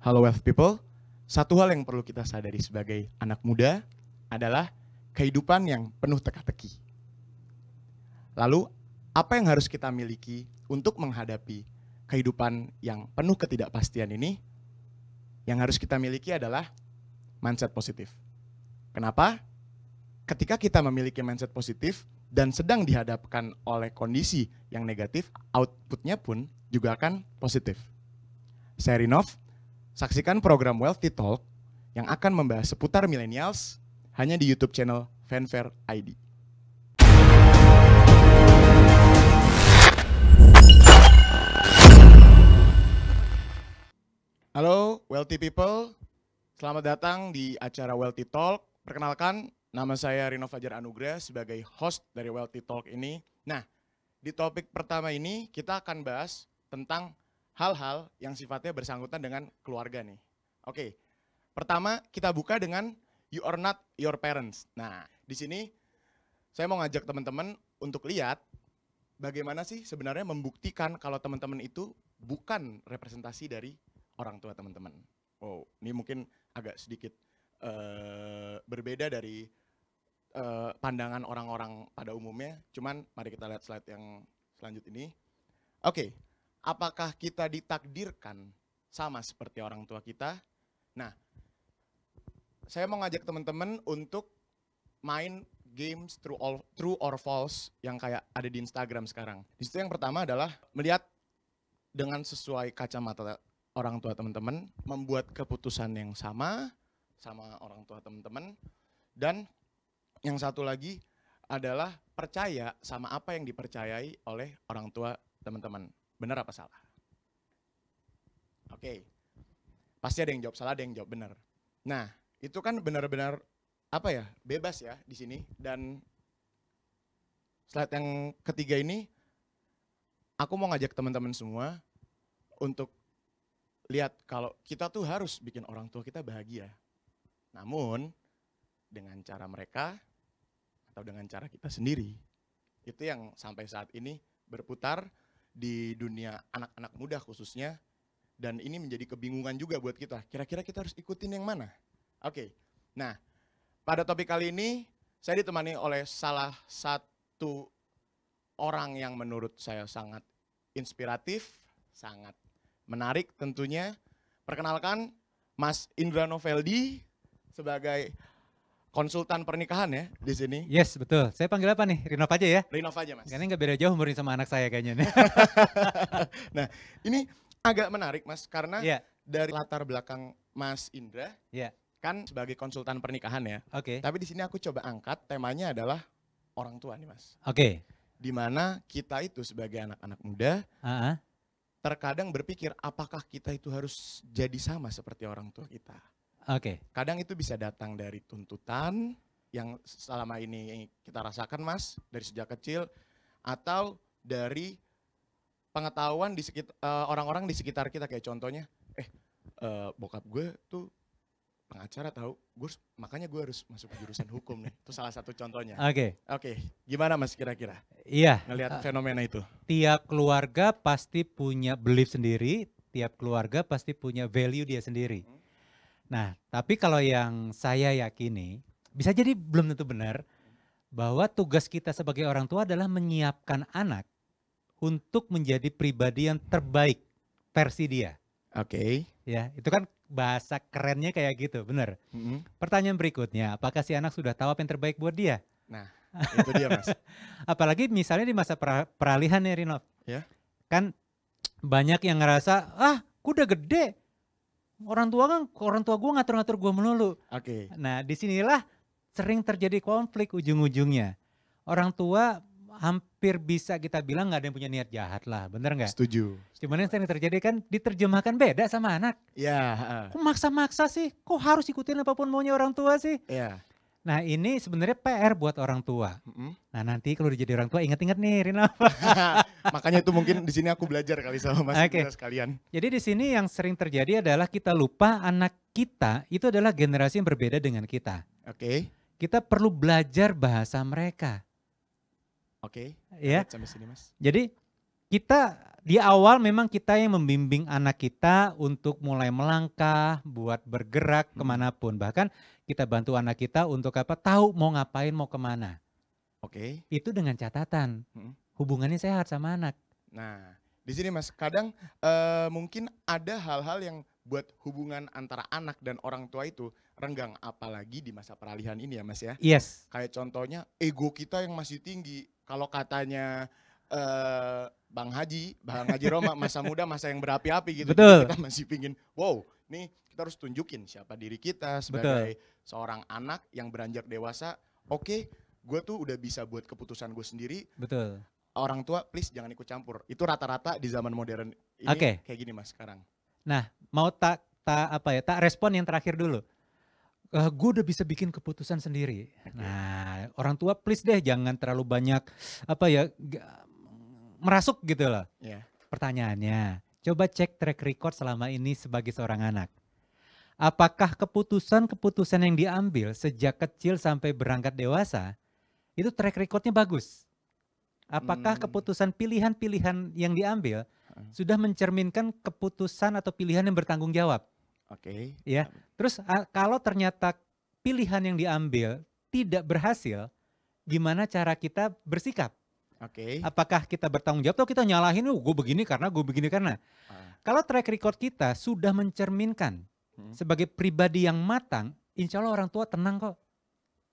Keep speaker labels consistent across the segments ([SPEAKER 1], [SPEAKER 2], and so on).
[SPEAKER 1] Halo Wealth People, satu hal yang perlu kita sadari sebagai anak muda adalah kehidupan yang penuh teka-teki. Lalu, apa yang harus kita miliki untuk menghadapi kehidupan yang penuh ketidakpastian ini? Yang harus kita miliki adalah mindset positif. Kenapa? Ketika kita memiliki mindset positif dan sedang dihadapkan oleh kondisi yang negatif, outputnya pun juga akan positif. Saya Rinov, saksikan program Wealthy Talk yang akan membahas seputar millennials hanya di YouTube channel Fanfare ID. Halo Wealthy People, selamat datang di acara Wealthy Talk. Perkenalkan, nama saya Rinov Fajar Anugrah sebagai host dari Wealthy Talk ini. Nah, di topik pertama ini kita akan bahas tentang hal-hal yang sifatnya bersangkutan dengan keluarga nih. Oke, pertama kita buka dengan You Are Not Your Parents. Nah, di sini saya mau ngajak teman-teman untuk lihat bagaimana sih sebenarnya membuktikan kalau teman-teman itu bukan representasi dari orang tua teman-teman. Oh, ini mungkin agak sedikit berbeda dari pandangan orang-orang pada umumnya. Cuman mari kita lihat slide yang selanjutnya ini. Oke, apakah kita ditakdirkan sama seperti orang tua kita? Nah, saya mau ngajak teman-teman untuk main games true or false yang kayak ada di Instagram sekarang. Di situ yang pertama adalah melihat dengan sesuai kacamata orang tua teman-teman, membuat keputusan yang sama orang tua teman-teman, dan yang satu lagi adalah percaya sama apa yang dipercayai oleh orang tua teman-teman. Benar apa salah? Oke, pasti ada yang jawab salah, ada yang jawab benar. Nah, itu kan benar-benar apa ya, bebas ya di sini. Dan slide yang ketiga ini, aku mau ngajak teman-teman semua untuk lihat kalau kita tuh harus bikin orang tua kita bahagia. Namun dengan cara mereka atau dengan cara kita sendiri. Itu yang sampai saat ini berputar di dunia anak-anak muda khususnya. Dan ini menjadi kebingungan juga buat kita. Kira-kira kita harus ikutin yang mana? Oke, nah pada topik kali ini saya ditemani oleh salah satu orang yang menurut saya sangat inspiratif, sangat menarik tentunya. Perkenalkan Mas Indra Noveldi sebagai konsultan pernikahan ya di sini.
[SPEAKER 2] Yes, betul. Saya panggil apa nih? Rinov aja ya?
[SPEAKER 1] Rinov aja Mas.
[SPEAKER 2] Karena nggak beda jauh umurnya sama anak saya kayaknya nih.
[SPEAKER 1] Nah, ini agak menarik Mas karena
[SPEAKER 2] Iya.
[SPEAKER 1] dari latar belakang Mas Indra
[SPEAKER 2] Iya.
[SPEAKER 1] kan sebagai konsultan pernikahan ya.
[SPEAKER 2] Oke.
[SPEAKER 1] Tapi di sini aku coba angkat temanya adalah orang tua nih Mas.
[SPEAKER 2] Oke.
[SPEAKER 1] Di mana kita itu sebagai anak-anak muda
[SPEAKER 2] Ah,
[SPEAKER 1] terkadang berpikir apakah kita itu harus jadi sama seperti orang tua kita.
[SPEAKER 2] Oke.
[SPEAKER 1] Kadang itu bisa datang dari tuntutan yang selama ini kita rasakan Mas, dari sejak kecil, atau dari pengetahuan di orang-orang di sekitar kita, kayak contohnya, bokap gue tuh pengacara tahu, makanya gue harus masuk jurusan hukum nih. Itu salah satu contohnya.
[SPEAKER 2] Oke.
[SPEAKER 1] Oke, gimana Mas kira-kira
[SPEAKER 2] Iya.
[SPEAKER 1] ngelihat fenomena itu?
[SPEAKER 2] Tiap keluarga pasti punya belief sendiri, tiap keluarga pasti punya value dia sendiri. Nah, tapi kalau yang saya yakini, bisa jadi belum tentu benar, bahwa tugas kita sebagai orang tua adalah menyiapkan anak untuk menjadi pribadi yang terbaik versi dia.
[SPEAKER 1] Oke.
[SPEAKER 2] Ya, itu kan bahasa kerennya kayak gitu, benar. Pertanyaan berikutnya, apakah si anak sudah tahu apa yang terbaik buat dia?
[SPEAKER 1] Nah, itu dia Mas.
[SPEAKER 2] Apalagi misalnya di masa peralihan ya Rinov.
[SPEAKER 1] Ya.
[SPEAKER 2] Kan banyak yang ngerasa, gue udah gede. Orang tua gue ngatur-ngatur gue melulu.
[SPEAKER 1] Oke.
[SPEAKER 2] Nah, disinilah sering terjadi konflik ujung-ujungnya. Orang tua hampir bisa kita bilang nggak ada yang punya niat jahat lah, bener nggak?
[SPEAKER 1] Setuju.
[SPEAKER 2] Cuman yang sering terjadi kan diterjemahkan beda sama anak.
[SPEAKER 1] Ya.
[SPEAKER 2] Kok maksa-maksa sih? Kok harus ikutin apapun maunya orang tua sih?
[SPEAKER 1] Ya.
[SPEAKER 2] Nah ini sebenarnya PR buat orang tua. Nah nanti kalau udah jadi orang tua ingat-ingat nih Rina.
[SPEAKER 1] Makanya itu mungkin di sini aku belajar kali sama Mas Indra sekalian.
[SPEAKER 2] Jadi di sini yang sering terjadi adalah kita lupa anak kita itu adalah generasi yang berbeda dengan kita.
[SPEAKER 1] Oke.
[SPEAKER 2] Kita perlu belajar bahasa mereka.
[SPEAKER 1] Oke.
[SPEAKER 2] Ya.
[SPEAKER 1] Sampai sini Mas.
[SPEAKER 2] Jadi kita di awal memang kita yang membimbing anak kita untuk mulai melangkah, buat bergerak kemanapun. Bahkan kita bantu anak kita untuk apa? Tahu mau ngapain, mau kemana.
[SPEAKER 1] Oke.
[SPEAKER 2] Itu dengan catatan hubungannya sehat sama anak.
[SPEAKER 1] Nah, di sini Mas, kadang mungkin ada hal-hal yang buat hubungan antara anak dan orang tua itu renggang, apalagi di masa peralihan ini ya Mas ya.
[SPEAKER 2] Yes.
[SPEAKER 1] Kayak contohnya ego kita yang masih tinggi. Kalau katanya Bang Haji Roma, masa muda masa yang berapi-api gitu.
[SPEAKER 2] Betul.
[SPEAKER 1] Kita masih pingin, wow, nih kita harus tunjukin siapa diri kita sebagai seorang anak yang beranjak dewasa. Oke, gue tuh udah bisa buat keputusan gue sendiri.
[SPEAKER 2] Betul.
[SPEAKER 1] Orang tua please jangan ikut campur. Itu rata-rata di zaman modern ini kayak gini Mas sekarang.
[SPEAKER 2] Nah, mau tak respon yang terakhir dulu. Gue udah bisa bikin keputusan sendiri. Nah, orang tua please deh jangan terlalu banyak merasuk gitu loh. Pertanyaannya, coba cek track record selama ini sebagai seorang anak. Apakah keputusan-keputusan yang diambil sejak kecil sampai berangkat dewasa, itu track recordnya bagus? Apakah keputusan pilihan-pilihan yang diambil sudah mencerminkan keputusan atau pilihan yang bertanggung jawab?
[SPEAKER 1] Oke.
[SPEAKER 2] Ya. Terus kalau ternyata pilihan yang diambil tidak berhasil, gimana cara kita bersikap?
[SPEAKER 1] Oke.
[SPEAKER 2] Apakah kita bertanggung jawab atau kita nyalahin, gue begini karena. Kalau track record kita sudah mencerminkan sebagai pribadi yang matang, insya Allah orang tua tenang kok.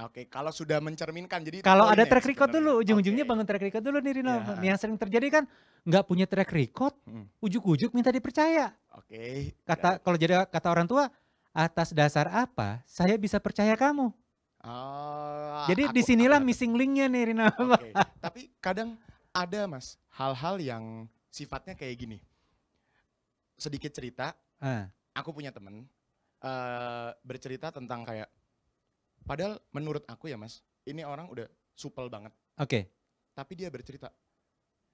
[SPEAKER 1] Oke, kalau sudah mencerminkan, jadi
[SPEAKER 2] kalau ada track record dulu, ujung-ujungnya bangun track record dulu nih Rino. Yang sering terjadi kan nggak punya track record, ujuk-ujuk minta dipercaya.
[SPEAKER 1] Oke.
[SPEAKER 2] Kalau jadi kata orang tua, atas dasar apa saya bisa percaya kamu? Jadi disinilah missing linknya nih Rino.
[SPEAKER 1] Oke. Tapi kadang ada Mas hal-hal yang sifatnya kayak gini. Sedikit cerita, aku punya temen bercerita tentang kayak, padahal menurut aku ya Mas, ini orang udah supel banget.
[SPEAKER 2] Oke.
[SPEAKER 1] Tapi dia bercerita,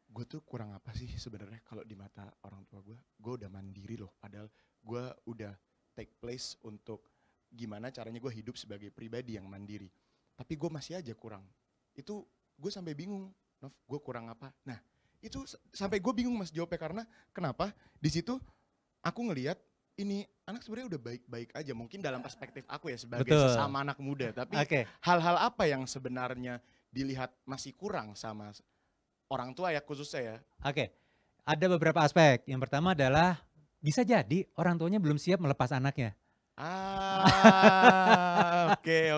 [SPEAKER 1] gue tuh kurang apa sih sebenarnya kalau di mata orang tua gue. Gue udah mandiri loh, padahal gue udah take place untuk gimana caranya gue hidup sebagai pribadi yang mandiri. Tapi gue masih aja kurang. Itu gue sampai bingung, Nov, gue kurang apa? Nah, itu sampai gue bingung Mas jawabnya, karena kenapa? Di situ aku ngelihat ini anak sebenarnya udah baik-baik aja, mungkin dalam perspektif aku ya sebagai sesama anak muda. Tapi hal-hal apa yang sebenarnya dilihat masih kurang sama orang tua ya khususnya ya?
[SPEAKER 2] Oke, ada beberapa aspek. Yang pertama adalah bisa jadi orang tuanya belum siap melepas anaknya.
[SPEAKER 1] Oke.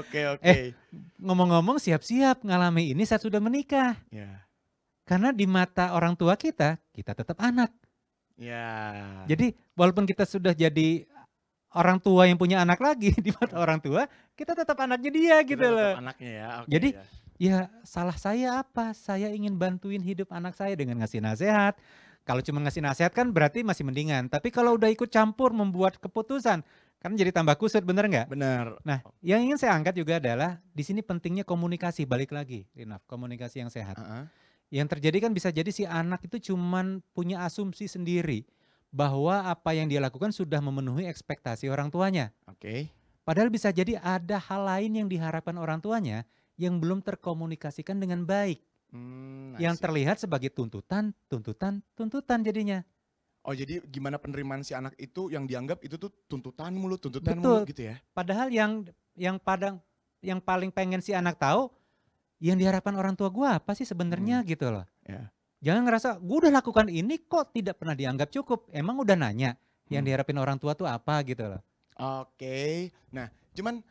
[SPEAKER 2] Ngomong-ngomong siap-siap ngalami ini saat sudah menikah. Karena di mata orang tua kita tetap anak. Jadi walaupun kita sudah jadi orang tua yang punya anak lagi, di mata orang tua kita tetap anaknya dia gitu loh.
[SPEAKER 1] Anaknya ya.
[SPEAKER 2] Jadi ya salah saya apa? Saya ingin bantuin hidup anak saya dengan ngasih nasihat. Kalau cuma ngasih nasihat kan berarti masih mendingan. Tapi kalau udah ikut campur membuat keputusan, kan jadi tambah kusut, bener nggak?
[SPEAKER 1] Bener.
[SPEAKER 2] Nah, yang ingin saya angkat juga adalah di sini pentingnya komunikasi. Balik lagi, Rinaf, komunikasi yang sehat. Yang terjadi kan bisa jadi si anak itu cuman punya asumsi sendiri bahwa apa yang dia lakukan sudah memenuhi ekspektasi orang tuanya. Padahal bisa jadi ada hal lain yang diharapkan orang tuanya yang belum terkomunikasikan dengan baik. Yang terlihat sebagai tuntutan jadinya.
[SPEAKER 1] Oh, jadi gimana penerimaan si anak itu yang dianggap itu tuh tuntutanmu gitu ya?
[SPEAKER 2] Padahal yang paling pengen si anak tahu, yang diharapkan orang tua gue apa sih sebenarnya gitu loh. Jangan ngerasa gue udah lakukan ini kok tidak pernah dianggap cukup. Emang udah nanya yang diharapin orang tua tuh apa gitu loh.
[SPEAKER 1] Oke. Nah, cuman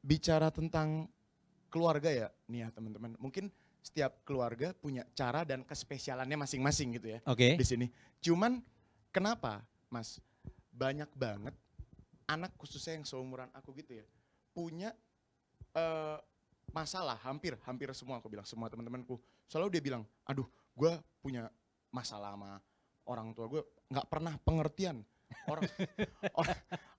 [SPEAKER 1] bicara tentang keluarga ya nih ya teman-teman. Mungkin setiap keluarga punya cara dan kespesialannya masing-masing gitu ya. Di sini. Cuman kenapa Mas banyak banget anak khususnya yang seumuran aku gitu ya punya masalah, hampir semua aku bilang, semua teman-temanku selalu dia bilang, aduh gue punya masalah sama orang tua gue, nggak pernah pengertian.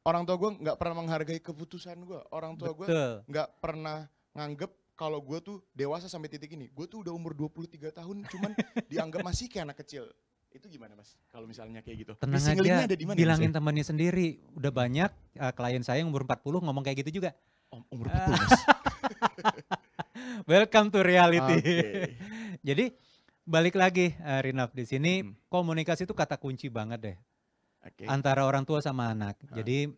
[SPEAKER 1] Orang tua gue nggak pernah menghargai keputusan gue. Orang tua gue nggak pernah nganggep kalau gue tuh dewasa sampai titik ini. Gue tuh udah umur 23 tahun cuman dianggap masih kayak anak kecil. Itu gimana Mas kalau misalnya kayak gitu?
[SPEAKER 2] Tenang aja, ada dimana, bilangin ya? Temannya sendiri. Udah banyak klien saya yang umur 40 ngomong kayak gitu juga.
[SPEAKER 1] Umur 40 Mas?
[SPEAKER 2] Welcome to reality. Jadi balik lagi Rinov, di sini
[SPEAKER 1] Mm-mm.
[SPEAKER 2] komunikasi itu kata kunci banget deh
[SPEAKER 1] Oke.
[SPEAKER 2] antara orang tua sama anak.
[SPEAKER 1] Hah.
[SPEAKER 2] Jadi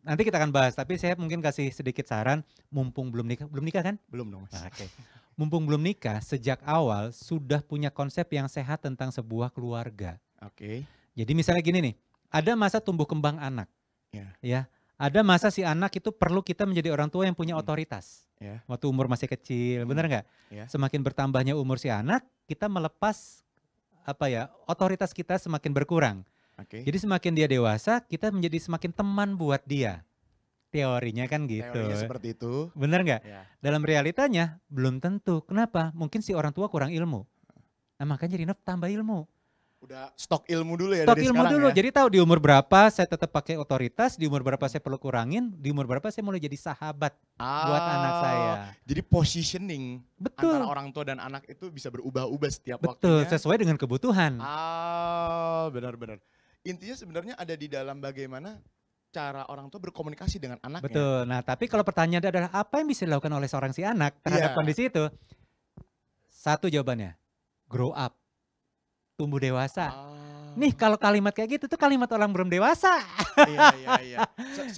[SPEAKER 2] nanti kita akan bahas, tapi saya mungkin kasih sedikit saran, mumpung belum nikah kan?
[SPEAKER 1] Belum dong Mas.
[SPEAKER 2] Nah, oke. Mumpung belum nikah, sejak awal sudah punya konsep yang sehat tentang sebuah keluarga.
[SPEAKER 1] Oke.
[SPEAKER 2] Jadi misalnya gini nih, ada masa tumbuh kembang anak,
[SPEAKER 1] Ya.
[SPEAKER 2] ya. Ada masa si anak itu perlu kita menjadi orang tua yang punya otoritas.
[SPEAKER 1] Ya.
[SPEAKER 2] Waktu umur masih kecil, bener nggak?
[SPEAKER 1] Ya.
[SPEAKER 2] Semakin bertambahnya umur si anak, kita melepas otoritas kita semakin berkurang.
[SPEAKER 1] Oke.
[SPEAKER 2] Jadi semakin dia dewasa, kita menjadi semakin teman buat dia. Teorinya kan gitu.
[SPEAKER 1] Teorinya seperti itu.
[SPEAKER 2] Bener nggak?
[SPEAKER 1] Ya.
[SPEAKER 2] Dalam realitanya belum tentu. Kenapa? Mungkin si orang tua kurang ilmu. Nah makanya Rinov tambah ilmu.
[SPEAKER 1] Udah stok ilmu dulu ya
[SPEAKER 2] Stok
[SPEAKER 1] dari
[SPEAKER 2] ilmu
[SPEAKER 1] sekarang
[SPEAKER 2] dulu.
[SPEAKER 1] ya.
[SPEAKER 2] Jadi tahu di umur berapa saya tetap pakai otoritas, di umur berapa saya perlu kurangin, di umur berapa saya mulai jadi sahabat buat anak saya.
[SPEAKER 1] Jadi positioning
[SPEAKER 2] Betul.
[SPEAKER 1] antara orang tua dan anak itu bisa berubah-ubah setiap
[SPEAKER 2] Betul,
[SPEAKER 1] waktunya.
[SPEAKER 2] sesuai dengan kebutuhan.
[SPEAKER 1] Benar-benar. Intinya sebenarnya ada di dalam bagaimana cara orang tua berkomunikasi dengan anaknya.
[SPEAKER 2] Betul. Nah, tapi kalau pertanyaannya adalah apa yang bisa dilakukan oleh seorang si anak terhadap
[SPEAKER 1] Iya.
[SPEAKER 2] kondisi itu? Satu jawabannya, grow up, tumbuh dewasa. Nih kalau kalimat kayak gitu tuh kalimat orang belum dewasa.
[SPEAKER 1] Iya.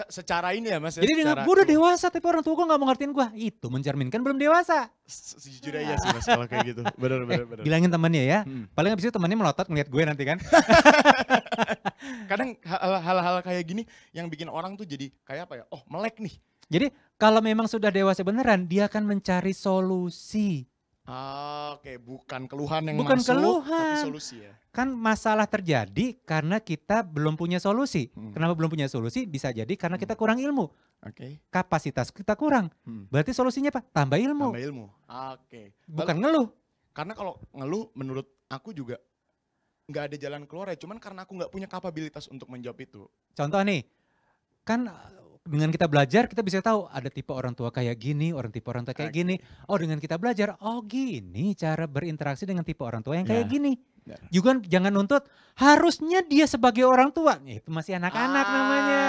[SPEAKER 1] Secara ini ya Mas.
[SPEAKER 2] Jadi dia gue udah dewasa tapi orang tua gue gak mau ngertiin gue. Itu mencerminkan belum dewasa.
[SPEAKER 1] Sejujurnya iya sih Mas kalau kayak gitu. Benar.
[SPEAKER 2] Bilangin temannya ya.
[SPEAKER 1] Hmm.
[SPEAKER 2] Paling abis itu temannya melotot ngeliat gue nanti kan.
[SPEAKER 1] Kadang hal-hal kayak gini yang bikin orang tuh jadi kayak apa ya? Oh melek nih.
[SPEAKER 2] Jadi kalau memang sudah dewasa beneran dia akan mencari solusi.
[SPEAKER 1] Oke, bukan keluhan yang
[SPEAKER 2] Bukan
[SPEAKER 1] masuk,
[SPEAKER 2] keluhan.
[SPEAKER 1] tapi solusi ya.
[SPEAKER 2] Kan masalah terjadi karena kita belum punya solusi.
[SPEAKER 1] Hmm.
[SPEAKER 2] Kenapa belum punya solusi? Bisa jadi karena kita kurang ilmu.
[SPEAKER 1] Oke.
[SPEAKER 2] Kapasitas kita kurang. Berarti solusinya apa? Tambah ilmu.
[SPEAKER 1] Tambah ilmu. Oke.
[SPEAKER 2] Bukan ngeluh.
[SPEAKER 1] Karena kalau ngeluh menurut aku juga nggak ada jalan keluar ya. Cuman karena aku nggak punya kapabilitas untuk menjawab itu.
[SPEAKER 2] Contoh nih, kan dengan kita belajar kita bisa tahu ada tipe orang tua kayak gini, tipe orang tua kayak
[SPEAKER 1] Oke.
[SPEAKER 2] gini. Oh dengan kita belajar, oh gini cara berinteraksi dengan tipe orang tua yang kayak
[SPEAKER 1] Ya.
[SPEAKER 2] gini.
[SPEAKER 1] Ya.
[SPEAKER 2] Juga jangan nuntut harusnya dia sebagai orang tua. Itu masih anak-anak namanya.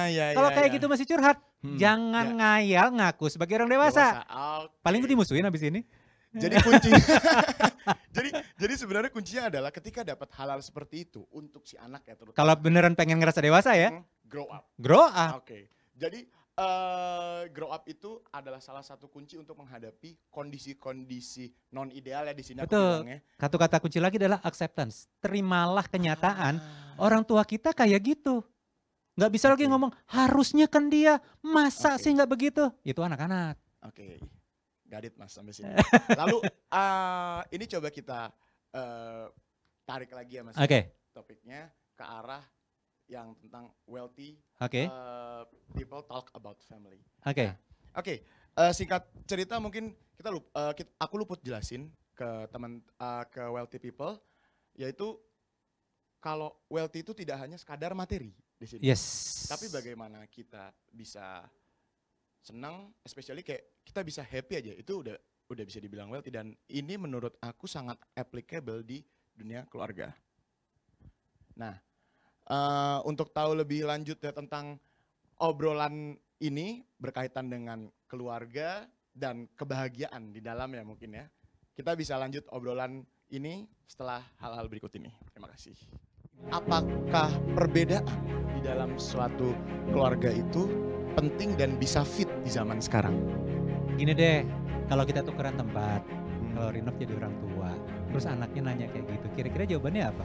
[SPEAKER 1] Ya,
[SPEAKER 2] Kalau kayak gitu masih curhat, jangan
[SPEAKER 1] Ya.
[SPEAKER 2] ngayal ngaku sebagai orang dewasa.
[SPEAKER 1] Oke.
[SPEAKER 2] Paling gue dimusuhin abis ini.
[SPEAKER 1] Jadi kunci jadi sebenarnya kuncinya adalah ketika dapat hal-hal seperti itu untuk si anak ya terutama.
[SPEAKER 2] Kalau beneran pengen ngerasa dewasa ya,
[SPEAKER 1] Grow up.
[SPEAKER 2] grow up.
[SPEAKER 1] Oke. Jadi grow up itu adalah salah satu kunci untuk menghadapi kondisi-kondisi non ideal ya di sini aku
[SPEAKER 2] Betul.
[SPEAKER 1] bilangnya.
[SPEAKER 2] Satu kata kunci lagi adalah acceptance. Terimalah kenyataan orang tua kita kayak gitu. Nggak bisa lagi
[SPEAKER 1] Oke.
[SPEAKER 2] ngomong harusnya kan dia, masa
[SPEAKER 1] Oke.
[SPEAKER 2] sih nggak begitu? Itu anak-anak.
[SPEAKER 1] Oke. Gadit Mas sampai sini. Lalu ini coba kita tarik lagi ya Mas. ya,
[SPEAKER 2] Oke,
[SPEAKER 1] Topiknya ke arah yang tentang wealthy
[SPEAKER 2] oke,
[SPEAKER 1] people talk about family.
[SPEAKER 2] oke.
[SPEAKER 1] Oke, singkat cerita mungkin aku luput jelasin ke ke wealthy people, yaitu kalau wealthy itu tidak hanya sekadar materi di sini,
[SPEAKER 2] Yes.
[SPEAKER 1] tapi bagaimana kita bisa senang, especially kayak kita bisa happy aja, itu udah bisa dibilang wealthy, dan ini menurut aku sangat applicable di dunia keluarga. Nah, untuk tahu lebih lanjut ya tentang obrolan ini berkaitan dengan keluarga dan kebahagiaan di dalamnya mungkin ya. Kita bisa lanjut obrolan ini setelah hal-hal berikut ini. Terima kasih. Apakah perbedaan di dalam suatu keluarga itu penting dan bisa fit di zaman sekarang?
[SPEAKER 2] Gini deh, kalau kita tukeran tempat, kalau Rinov jadi orang tua, terus anaknya nanya kayak gitu, kira-kira jawabannya apa?